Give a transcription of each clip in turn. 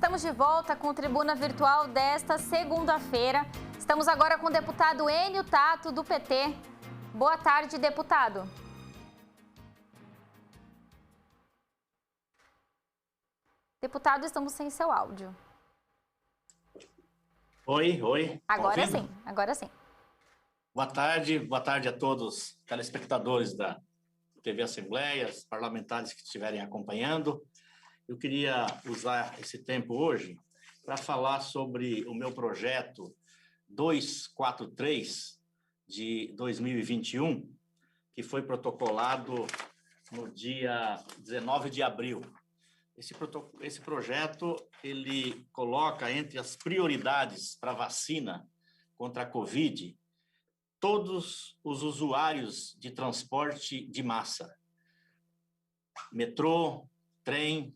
Estamos de volta com o Tribuna Virtual desta segunda-feira. Estamos agora com o deputado Enio Tato, do PT. Boa tarde, deputado. Deputado, estamos sem seu áudio. Oi. Agora sim. Boa tarde a todos os telespectadores da TV Assembleia, os parlamentares que estiverem acompanhando. Eu queria usar esse tempo hoje para falar sobre o meu projeto 243 de 2021, que foi protocolado no dia 19 de abril. Esse projeto, ele coloca entre as prioridades para a vacina contra a Covid todos os usuários de transporte de massa. Metrô, trem,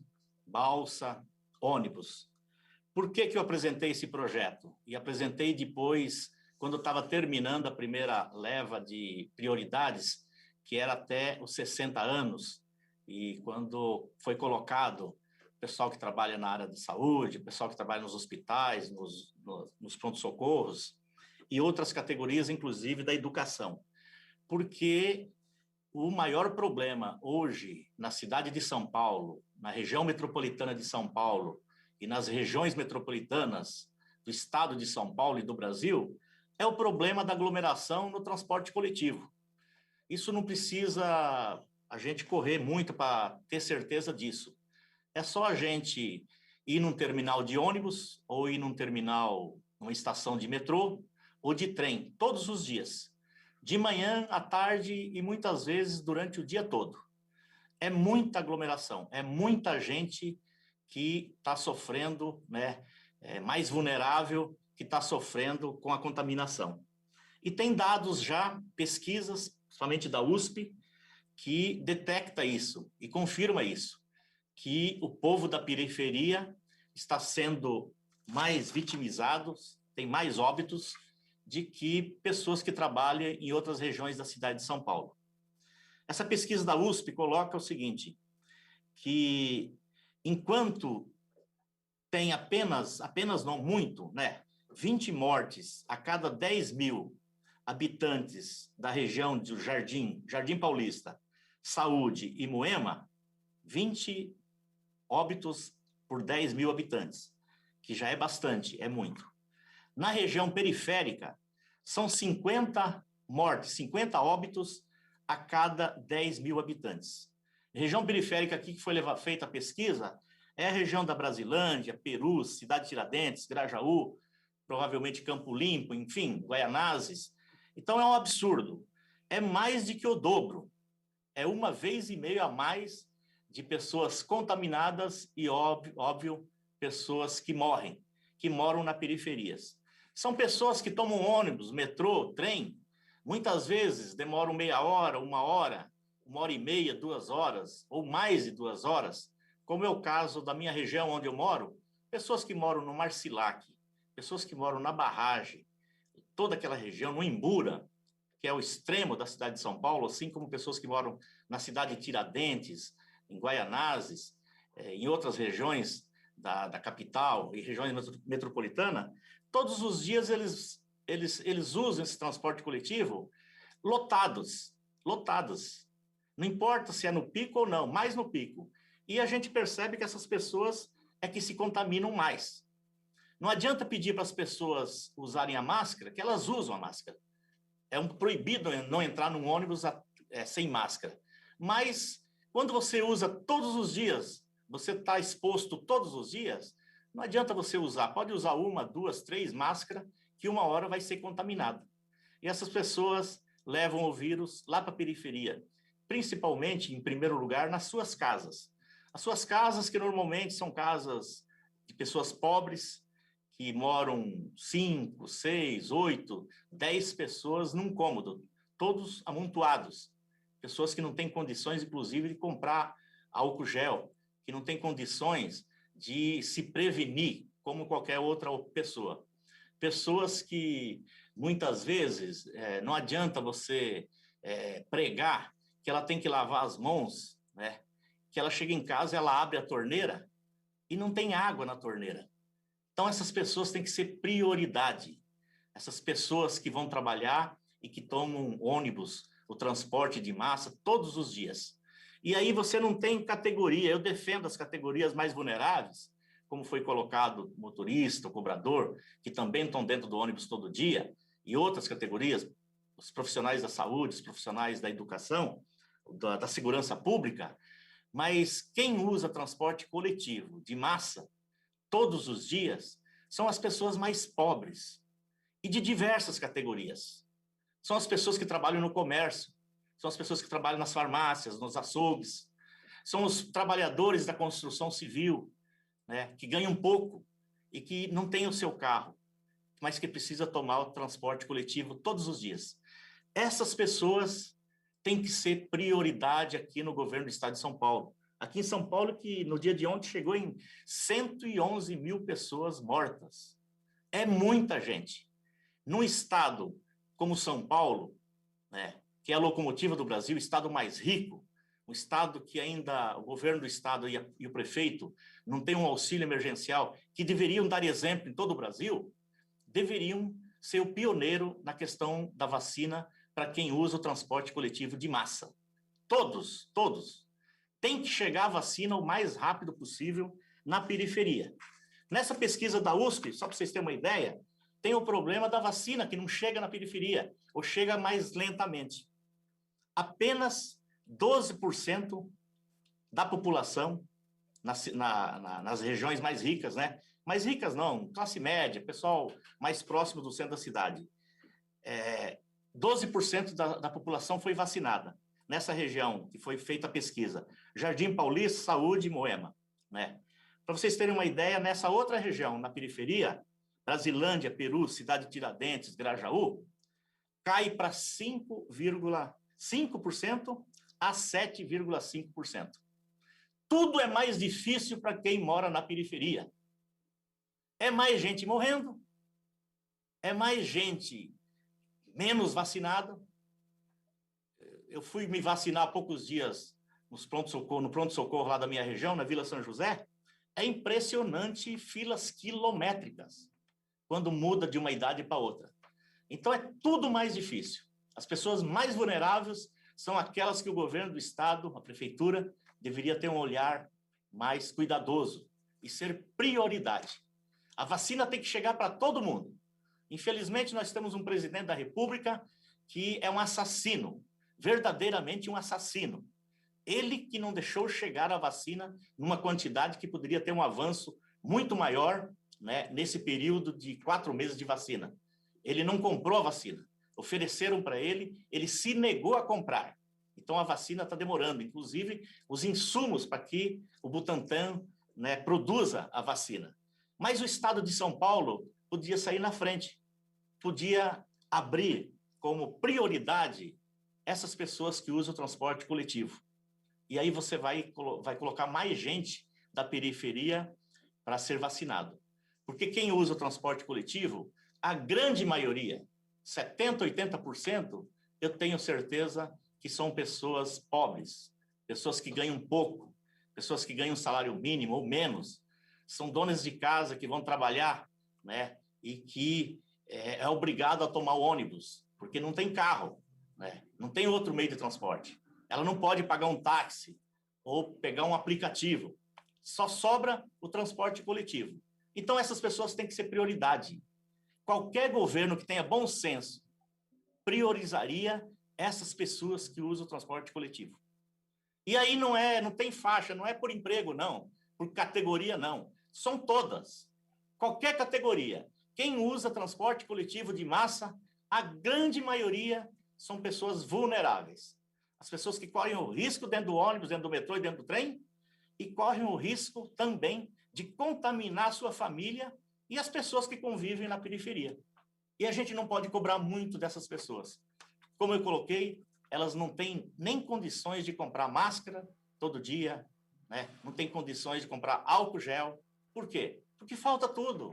balsa, ônibus. Por que eu apresentei esse projeto? E apresentei depois, quando estava terminando a primeira leva de prioridades, que era até os 60 anos, e quando foi colocado o pessoal que trabalha na área de saúde, o pessoal que trabalha nos hospitais, nos pronto-socorros, e outras categorias, inclusive da educação. Porque o maior problema hoje na cidade de São Paulo, na região metropolitana de São Paulo e nas regiões metropolitanas do estado de São Paulo e do Brasil, é o problema da aglomeração no transporte coletivo. Isso não precisa a gente correr muito para ter certeza disso. É só a gente ir num terminal de ônibus ou ir numa estação de metrô ou de trem, todos os dias. De manhã, à tarde e muitas vezes durante o dia todo. É muita aglomeração, é muita gente que está sofrendo, né? É mais vulnerável, que está sofrendo com a contaminação. E tem dados já, pesquisas, principalmente da USP, que detecta isso e confirma isso, que o povo da periferia está sendo mais vitimizado, tem mais óbitos de que pessoas que trabalham em outras regiões da cidade de São Paulo. Essa pesquisa da USP coloca o seguinte, que enquanto tem apenas não muito, né, 20 mortes a cada 10 mil habitantes da região do Jardim Paulista, Saúde e Moema, 20 óbitos por 10 mil habitantes, que já é bastante, é muito. Na região periférica, são 50 mortes, 50 óbitos a cada 10 mil habitantes. Região periférica aqui que foi feita a pesquisa é a região da Brasilândia, Perus, Cidade Tiradentes, Grajaú, provavelmente Campo Limpo, enfim, Guaianazes. Então, é um absurdo. É mais de que o dobro. É 1,5 vezes a mais de pessoas contaminadas e, óbvio, pessoas que morrem, que moram nas periferias. São pessoas que tomam ônibus, metrô, trem, muitas vezes demoram meia hora, 1 hora, 1h30, 2 horas, ou mais de 2 horas, como é o caso da minha região onde eu moro, pessoas que moram no Marcilac, pessoas que moram na Barragem, toda aquela região, no Imbura, que é o extremo da cidade de São Paulo, assim como pessoas que moram na cidade de Tiradentes, em Guaianazes, em outras regiões da capital e regiões metropolitanas, todos os dias eles usam esse transporte coletivo lotados. Não importa se é no pico ou não, mais no pico. E a gente percebe que essas pessoas é que se contaminam mais. Não adianta pedir para as pessoas usarem a máscara, que elas usam a máscara. É proibido não entrar num ônibus sem máscara. Mas quando você usa todos os dias, você está exposto todos os dias, não adianta você usar. Pode usar 1, 2, 3 máscaras, que 1 hora vai ser contaminada. E essas pessoas levam o vírus lá para a periferia, principalmente, em primeiro lugar, nas suas casas. As suas casas, que normalmente são casas de pessoas pobres, que moram 5, 6, 8, 10 pessoas num cômodo, todos amontoados. Pessoas que não têm condições, inclusive, de comprar álcool gel, que não têm condições de se prevenir, como qualquer outra pessoa. Pessoas que, muitas vezes, não adianta você pregar que ela tem que lavar as mãos, né? Que ela chega em casa, ela abre a torneira, e não tem água na torneira. Então, essas pessoas têm que ser prioridade. Essas pessoas que vão trabalhar e que tomam ônibus, o transporte de massa, todos os dias. E aí você não tem categoria. Eu defendo as categorias mais vulneráveis, como foi colocado o motorista, o cobrador, que também estão dentro do ônibus todo dia, e outras categorias, os profissionais da saúde, os profissionais da educação, da segurança pública, mas quem usa transporte coletivo de massa todos os dias são as pessoas mais pobres e de diversas categorias. São as pessoas que trabalham no comércio, são as pessoas que trabalham nas farmácias, nos açougues, são os trabalhadores da construção civil, né, que ganham pouco e que não têm o seu carro, mas que precisa tomar o transporte coletivo todos os dias. Essas pessoas têm que ser prioridade aqui no governo do estado de São Paulo. Aqui em São Paulo, que no dia de ontem chegou em 111 mil pessoas mortas. É muita gente. Num estado como São Paulo, né, que é a locomotiva do Brasil, o estado mais rico, um estado que ainda o governo do estado e o prefeito não tem um auxílio emergencial, que deveriam dar exemplo em todo o Brasil, deveriam ser o pioneiro na questão da vacina para quem usa o transporte coletivo de massa. Todos. Tem que chegar a vacina o mais rápido possível na periferia. Nessa pesquisa da USP, só para vocês terem uma ideia, tem o problema da vacina que não chega na periferia, ou chega mais lentamente. Apenas 12% da população nas regiões mais ricas, né? Mais ricas não, classe média, pessoal mais próximo do centro da cidade. 12% da população foi vacinada nessa região que foi feita a pesquisa. Jardim Paulista, Saúde e Moema, né? Para vocês terem uma ideia, nessa outra região, na periferia, Brasilândia, Peru, Cidade de Tiradentes, Grajaú, cai para 5,5% a 7,5%. Tudo é mais difícil para quem mora na periferia. É mais gente morrendo, é mais gente menos vacinada. Eu fui me vacinar há poucos dias no pronto-socorro lá da minha região, na Vila São José. É impressionante, filas quilométricas, quando muda de uma idade para outra. Então, é tudo mais difícil. As pessoas mais vulneráveis são aquelas que o governo do estado, a prefeitura, deveria ter um olhar mais cuidadoso e ser prioridade. A vacina tem que chegar para todo mundo. Infelizmente, nós temos um presidente da República que é um assassino, verdadeiramente um assassino. Ele que não deixou chegar a vacina numa quantidade que poderia ter um avanço muito maior, né, nesse período de 4 meses de vacina. Ele não comprou a vacina. Ofereceram para ele, ele se negou a comprar. Então, a vacina está demorando. Inclusive, os insumos para que o Butantan, né, produza a vacina. Mas o estado de São Paulo podia sair na frente. Podia abrir como prioridade essas pessoas que usam o transporte coletivo. E aí você vai colocar mais gente da periferia para ser vacinado. Porque quem usa o transporte coletivo, a grande maioria, 70%, 80%, eu tenho certeza que são pessoas pobres, pessoas que ganham pouco, pessoas que ganham salário mínimo ou menos, são donas de casa que vão trabalhar, né, e que é obrigado a tomar o ônibus, porque não tem carro, né, não tem outro meio de transporte. Ela não pode pagar um táxi ou pegar um aplicativo. Só sobra o transporte coletivo. Então, essas pessoas têm que ser prioridade. Qualquer governo que tenha bom senso priorizaria essas pessoas que usam o transporte coletivo. E aí não tem faixa, não é por emprego, não, por categoria, não. São todas. Qualquer categoria. Quem usa transporte coletivo de massa, a grande maioria são pessoas vulneráveis. As pessoas que correm o risco dentro do ônibus, dentro do metrô e dentro do trem, e correm o risco também de contaminar a sua família e as pessoas que convivem na periferia. E a gente não pode cobrar muito dessas pessoas. Como eu coloquei, elas não têm nem condições de comprar máscara todo dia, né? Não tem condições de comprar álcool gel. Por quê? Porque falta tudo.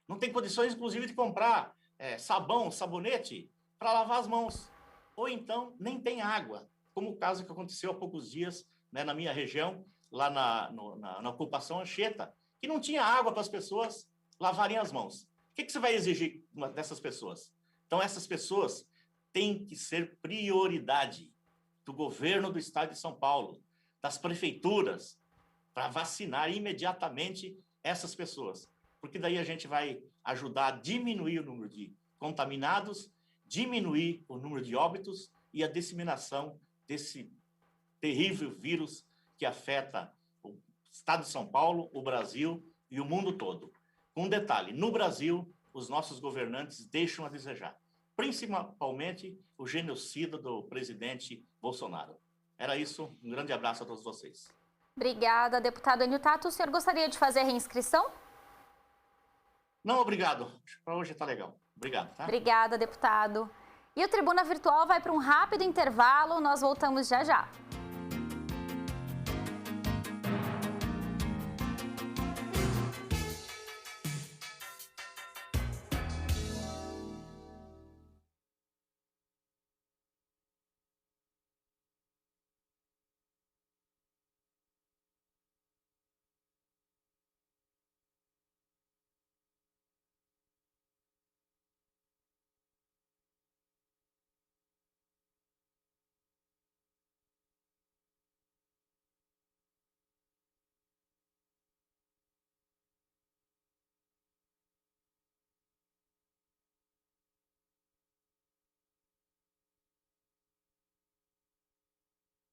Não tem condições, inclusive, de comprar sabão, sabonete para lavar as mãos. Ou então, nem tem água, como o caso que aconteceu há poucos dias, né, na minha região, lá na ocupação Anchieta, que não tinha água para as pessoas lavarem as mãos. O que você vai exigir dessas pessoas? Então, essas pessoas têm que ser prioridade do governo do estado de São Paulo, das prefeituras, para vacinar imediatamente essas pessoas. Porque daí a gente vai ajudar a diminuir o número de contaminados, diminuir o número de óbitos e a disseminação desse terrível vírus que afeta o estado de São Paulo, o Brasil e o mundo todo. Um detalhe, no Brasil, os nossos governantes deixam a desejar, principalmente o genocida do presidente Bolsonaro. Era isso, um grande abraço a todos vocês. Obrigada, deputado Enio Tato. O senhor gostaria de fazer a reinscrição? Não, obrigado. Para hoje está legal. Obrigado, tá? Obrigada, deputado. E o Tribuna Virtual vai para um rápido intervalo, nós voltamos já já.